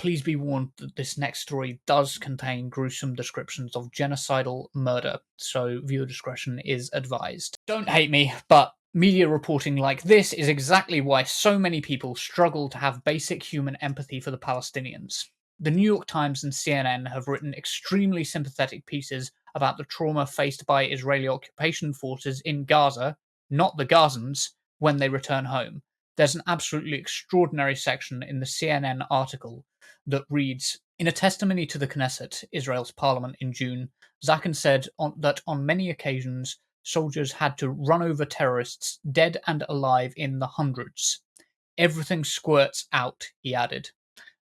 please be warned that this next story does contain gruesome descriptions of genocidal murder, so viewer discretion is advised. Don't hate me, but media reporting like this is exactly why so many people struggle to have basic human empathy for the Palestinians. The New York Times and CNN have written extremely sympathetic pieces about the trauma faced by Israeli occupation forces in Gaza, not the Gazans, when they return home. There's an absolutely extraordinary section in the CNN article that reads, in a testimony to the Knesset, Israel's parliament, in June, Zaken said that on many occasions soldiers had to run over terrorists, dead and alive, in the hundreds. Everything squirts out, he added.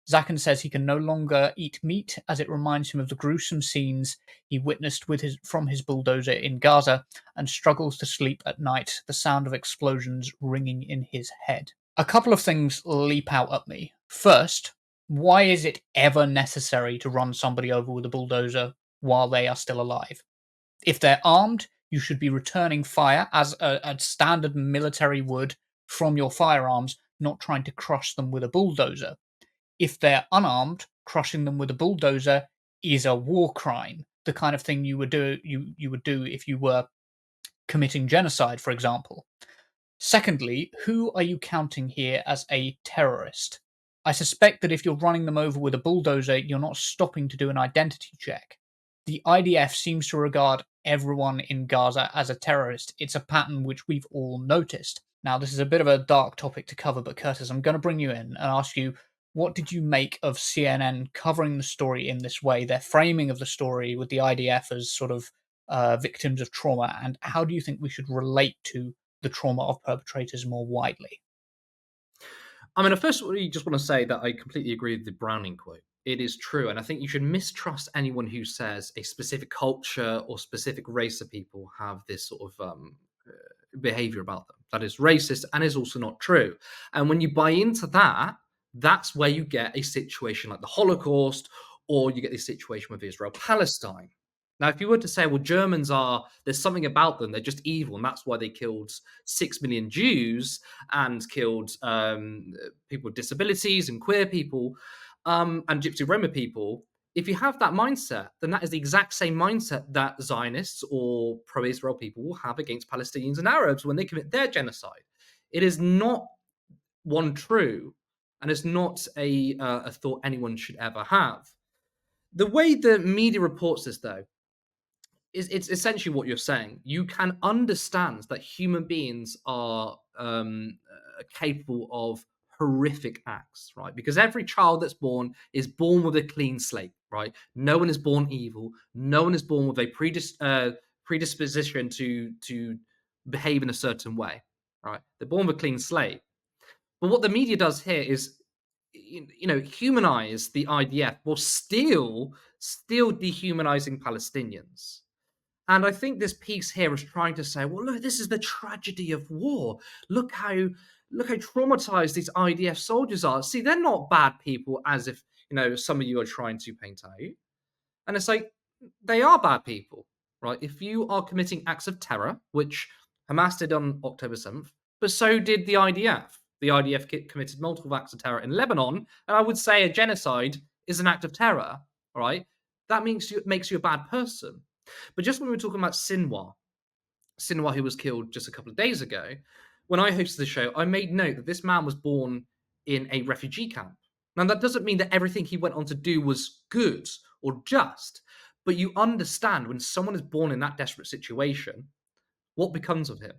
Zaken says he can no longer eat meat as it reminds him of the gruesome scenes he witnessed from his bulldozer in Gaza and struggles to sleep at night, the sound of explosions ringing in his head. A couple of things leap out at me. First, why is it ever necessary to run somebody over with a bulldozer while they are still alive? If they're armed, you should be returning fire as a standard military would from your firearms, not trying to crush them with a bulldozer. If they're unarmed, crushing them with a bulldozer is a war crime, the kind of thing you would do if you were committing genocide, for example. Secondly, who are you counting here as a terrorist? I suspect that if you're running them over with a bulldozer, you're not stopping to do an identity check. The IDF seems to regard everyone in Gaza as a terrorist. It's a pattern which we've all noticed. Now, this is a bit of a dark topic to cover, but Curtis, I'm going to bring you in and ask you, what did you make of CNN covering the story in this way, their framing of the story with the IDF as sort of victims of trauma, and how do you think we should relate to the trauma of perpetrators more widely? I mean, I first really just want to say that I completely agree with the Browning quote. It is true, and I think you should mistrust anyone who says a specific culture or specific race of people have this sort of behavior about them that is racist and is also not true. And when you buy into that, that's where you get a situation like the Holocaust, or you get this situation with Israel Palestine. Now, if you were to say, well, Germans are, there's something about them, they're just evil, and that's why they killed 6 million Jews and killed people with disabilities and queer people and Gypsy Roma people, if you have that mindset, then that is the exact same mindset that Zionists or pro Israel people will have against Palestinians and Arabs when they commit their genocide. It is not one true, and it's not a thought anyone should ever have. The way the media reports this, though, is it's essentially what you're saying. You can understand that human beings are capable of horrific acts, right? Because every child that's born is born with a clean slate, right? No one is born evil. No one is born with a predisposition to behave in a certain way, right? They're born with a clean slate. But what the media does here is, humanize the IDF while still dehumanizing Palestinians. And I think this piece here is trying to say, well, look, this is the tragedy of war. Look how traumatized these IDF soldiers are. See, they're not bad people, as if some of you are trying to paint out. And it's like they are bad people, right? If you are committing acts of terror, which Hamas did on October 7th, but so did the IDF. The IDF committed multiple acts of terror in Lebanon, and I would say a genocide is an act of terror, right? That makes you a bad person. But just when we were talking about Sinwar, who was killed just a couple of days ago, when I hosted the show, I made note that this man was born in a refugee camp. Now, that doesn't mean that everything he went on to do was good or just, but you understand when someone is born in that desperate situation, what becomes of him?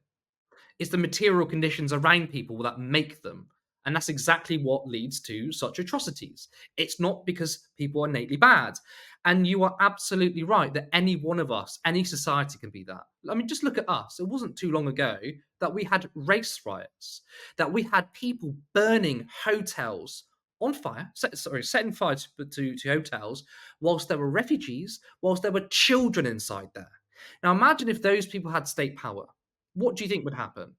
It's the material conditions around people that make them. And that's exactly what leads to such atrocities. It's not because people are innately bad. And you are absolutely right that any one of us, any society can be that. I mean, just look at us. It wasn't too long ago that we had race riots, that we had people burning hotels on fire, setting fire to hotels, whilst there were refugees, whilst there were children inside there. Now, imagine if those people had state power. What do you think would happen?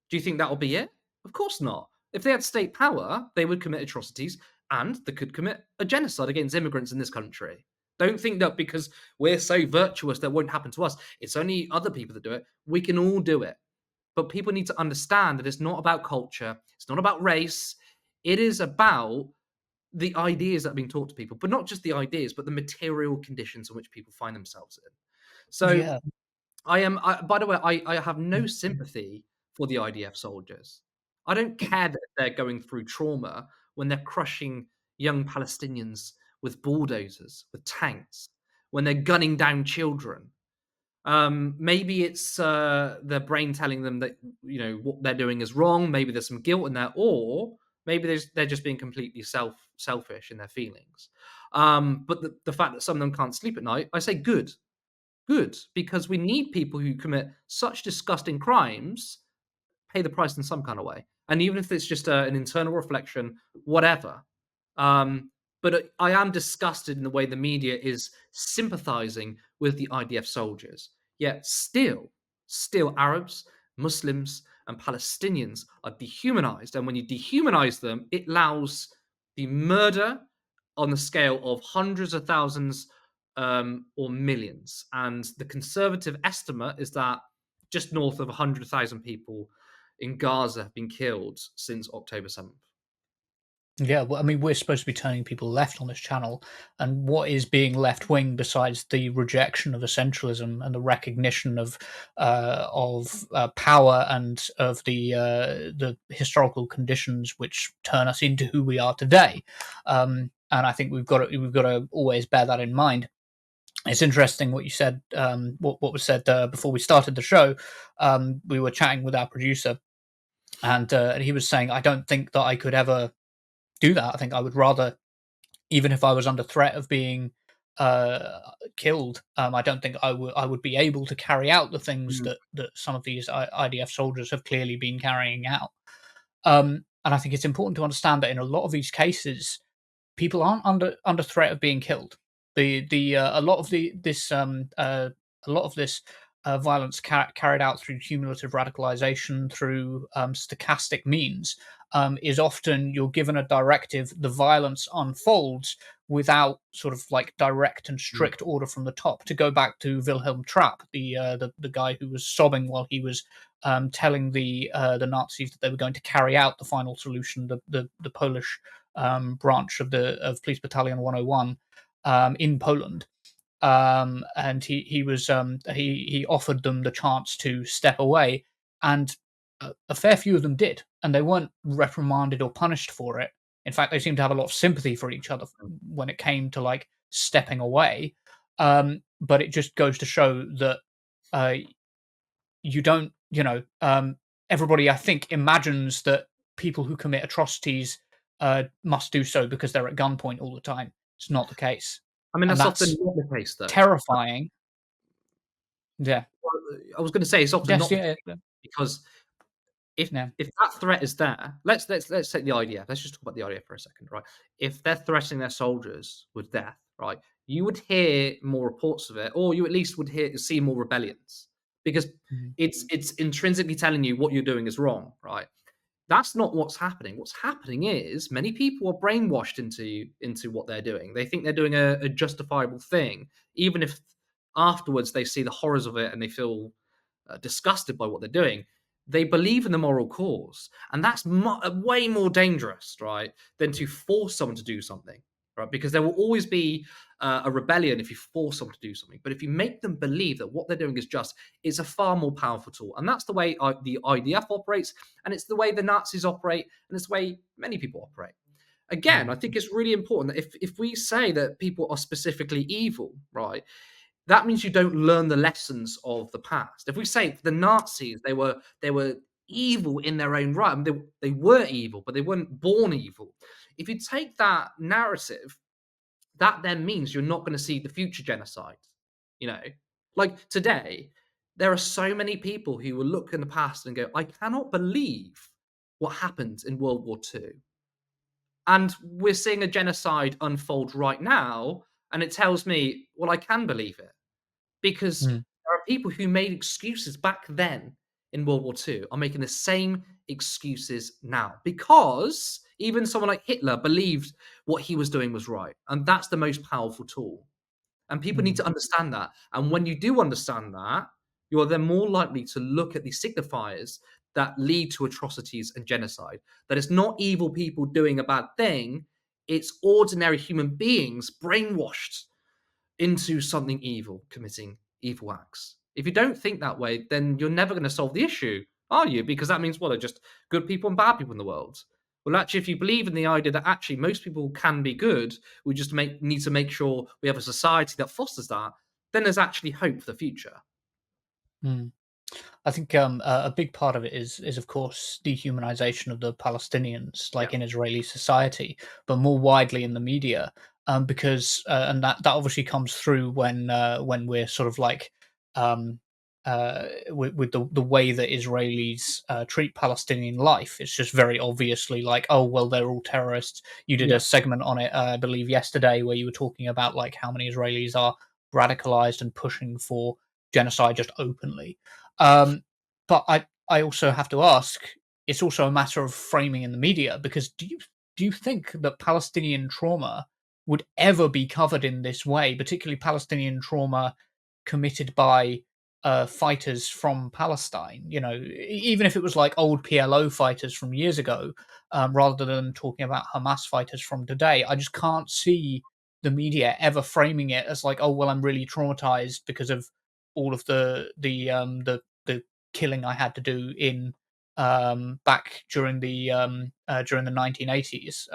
Do you think that will be it? Of course not. If they had state power, they would commit atrocities and they could commit a genocide against immigrants in this country. Don't think that because we're so virtuous that won't happen to us. It's only other people that do it. We can all do it. But people need to understand that it's not about culture. It's not about race. It is about the ideas that are being taught to people, but not just the ideas, but the material conditions in which people find themselves in. So Yeah. by the way, I have no sympathy for the IDF soldiers. I don't care that they're going through trauma when they're crushing young Palestinians with bulldozers, with tanks, when they're gunning down children. Maybe it's their brain telling them that what they're doing is wrong. Maybe there's some guilt in there, or maybe they're just being completely selfish in their feelings. But the fact that some of them can't sleep at night, I say good, good, because we need people who commit such disgusting crimes pay the price in some kind of way. And even if it's just an internal reflection, whatever. Um, but I am disgusted in the way the media is sympathizing with the IDF soldiers. Yet still Arabs, Muslims, and Palestinians are dehumanized. And when you dehumanize them, it allows the murder on the scale of hundreds of thousands or millions. And the conservative estimate is that just north of 100,000 people in Gaza have been killed since October 7th. Yeah, well, I mean, we're supposed to be turning people left on this channel, and what is being left wing besides the rejection of essentialism and the recognition of power and of the historical conditions which turn us into who we are today. And I think we've got to always bear that in mind. It's interesting what you said. What was said before we started the show. We were chatting with our producer, and he was saying, "I don't think that I could ever do that. I think I would rather, even if I was under threat of being uh, killed, I don't think I would be able to carry out the things Mm, that some of these IDF soldiers have clearly been carrying out." And I think it's important to understand that in a lot of these cases, people aren't under threat of being killed. The A lot of this violence carried out through cumulative radicalization, through stochastic means, is often you're given a directive, the violence unfolds without sort of like direct and mm, strict order from the top. To go back to Wilhelm Trapp, the guy who was sobbing while he was telling the Nazis that they were going to carry out the final solution, the Polish branch of Police Battalion 101 in Poland. And he offered them the chance to step away, and a fair few of them did, and they weren't reprimanded or punished for it. In fact, they seemed to have a lot of sympathy for each other mm. when it came to like stepping away. But it just goes to show that uh, you don't, everybody I think imagines that people who commit atrocities must do so because they're at gunpoint all the time. It's not the case, I mean, and that's often that's not the case, though. terrifying. Yeah. I was going to say it's often Yes. not the Yeah. case because if Yeah. if that threat is there, let's take the IDF. Let's just talk about the IDF for a second, right? If they're threatening their soldiers with death, right, you would hear more reports of it, or you at least would see more rebellions because Mhm. it's intrinsically telling you what you're doing is wrong, right? That's not what's happening. What's happening is many people are brainwashed into what they're doing. They think they're doing a justifiable thing, even if afterwards they see the horrors of it and they feel disgusted by what they're doing. They believe in the moral cause, and that's way more dangerous, right, than to force someone to do something, right? Because there will always be a rebellion if you force someone to do something. But if you make them believe that what they're doing is just, it's a far more powerful tool, and that's the way the IDF operates, and it's the way the Nazis operate, and it's the way many people operate. Again, Mm. I think it's really important that if we say that people are specifically evil, right, that means you don't learn the lessons of the past. If we say the Nazis, they were evil in their own right, I mean, they were evil, but they weren't born evil. If you take that narrative, that then means you're not going to see the future genocides. You know, like today, there are so many people who will look in the past and go, "I cannot believe what happened in World War II," and we're seeing a genocide unfold right now, and it tells me, well, I can believe it because Mm. there are people who made excuses back then in World War II are making the same excuses now because even someone like Hitler believed what he was doing was right. And that's the most powerful tool. And people need Mm. to understand that. And when you do understand that, you are then more likely to look at the signifiers that lead to atrocities and genocide. That it's not evil people doing a bad thing, It's ordinary human beings brainwashed into something evil, committing evil acts. If you don't think that way, then you're never going to solve the issue, are you? Because that means, well, they're just good people and bad people in the world. Well, actually, if you believe in the idea that actually most people can be good, we just need to make sure we have a society that fosters that, then there's actually hope for the future. Mm. I think a big part of it is of course dehumanization of the Palestinians, Yeah. like in Israeli society, but more widely in the media, because and that obviously comes through when we're sort of like um, with the way that Israelis treat Palestinian life. It's just very obviously like, oh well, they're all terrorists. You did a Yeah. segment on it, I believe, yesterday, where you were talking about like how many Israelis are radicalized and pushing for genocide just openly. um, but I also have to ask, it's also a matter of framing in the media, because do you think that Palestinian trauma would ever be covered in this way, particularly Palestinian trauma committed by fighters from Palestine? Even if it was like old PLO fighters from years ago, rather than talking about Hamas fighters from today, I just can't see the media ever framing it as like, oh well, I'm really traumatized because of all of the killing I had to do in back during the 1980s,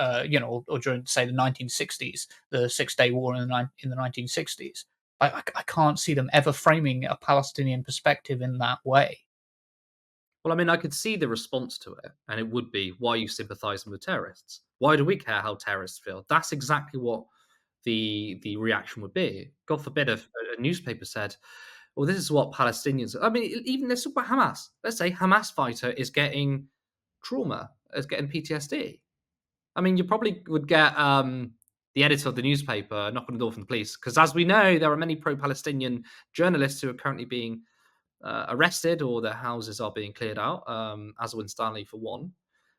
or during say the 1960s, the 6 Day War in the 1960s. I can't see them ever framing a Palestinian perspective in that way. Well, I mean, I could see the response to it, and it would be, why are you sympathizing with terrorists? Why do we care how terrorists feel? That's exactly what the reaction would be. God forbid if a newspaper said, well, this is what Palestinians. I mean, even let's talk about Hamas. Let's say Hamas fighter is getting trauma, is getting PTSD. I mean, you probably would get the editor of the newspaper knock on the door from the police, because, as we know, there are many pro-Palestinian journalists who are currently being arrested, or their houses are being cleared out, as Stanley for one.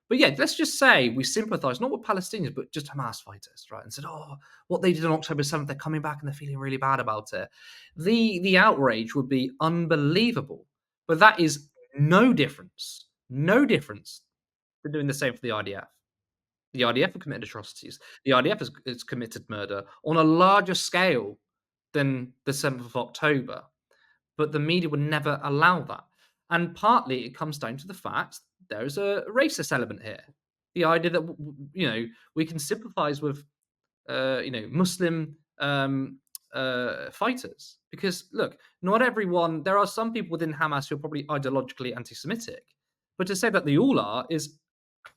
But yeah, let's just say we sympathise not with Palestinians, but just Hamas fighters, right? And said, "Oh, what they did on October 7th, they're coming back and they're feeling really bad about it." The outrage would be unbelievable. But that is no difference to doing the same for the IDF. The IDF have committed atrocities. The IDF has committed murder on a larger scale than the 7th of October, but the media would never allow that. And partly it comes down to the fact there's a racist element here. The idea that we can sympathise with Muslim fighters, because look, not everyone. There are some people within Hamas who are probably ideologically anti-Semitic, but to say that they all are is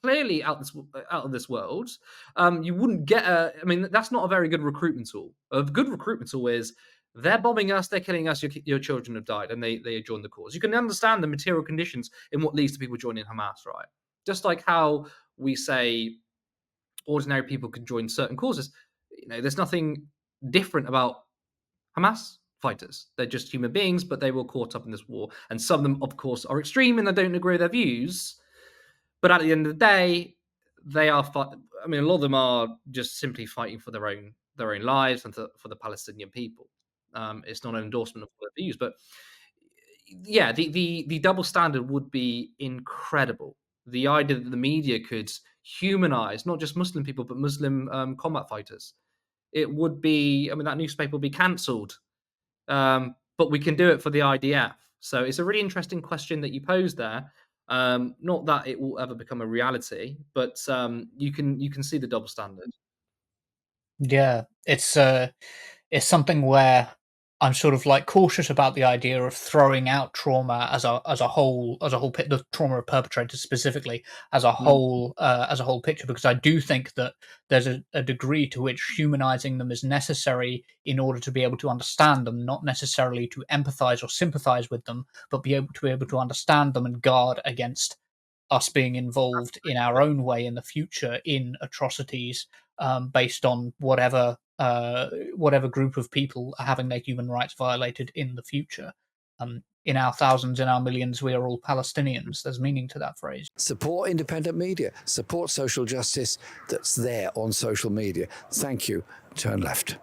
clearly out of this world. You wouldn't get a. I mean, that's not a very good recruitment tool. A good recruitment tool is, they're bombing us, they're killing us, your children have died, and they join the cause. You can understand the material conditions in what leads to people joining Hamas, right? Just like how we say ordinary people can join certain causes. There's nothing different about Hamas fighters. They're just human beings, but they were caught up in this war. And some of them, of course, are extreme and I don't agree with their views. But at the end of the day, they are. I mean, a lot of them are just simply fighting for their own lives and for the Palestinian people. It's not an endorsement of their views, but yeah, the double standard would be incredible. The idea that the media could humanize not just Muslim people but Muslim combat fighters, it would be. I mean, that newspaper would be cancelled. But we can do it for the IDF. So it's a really interesting question that you posed there. Not that it will ever become a reality, but you can see the double standard. Yeah, it's something where I'm sort of like cautious about the idea of throwing out trauma the trauma of perpetrators specifically Mm. as a whole picture, because I do think that there's a degree to which humanizing them is necessary in order to be able to understand them, not necessarily to empathize or sympathize with them, but be able to understand them and guard against us being involved in our own way in the future in atrocities, based on whatever group of people are having their human rights violated in the future. In our thousands, in our millions, we are all Palestinians. There's meaning to that phrase. Support independent media, support social justice that's there on social media. Thank you. Turn left.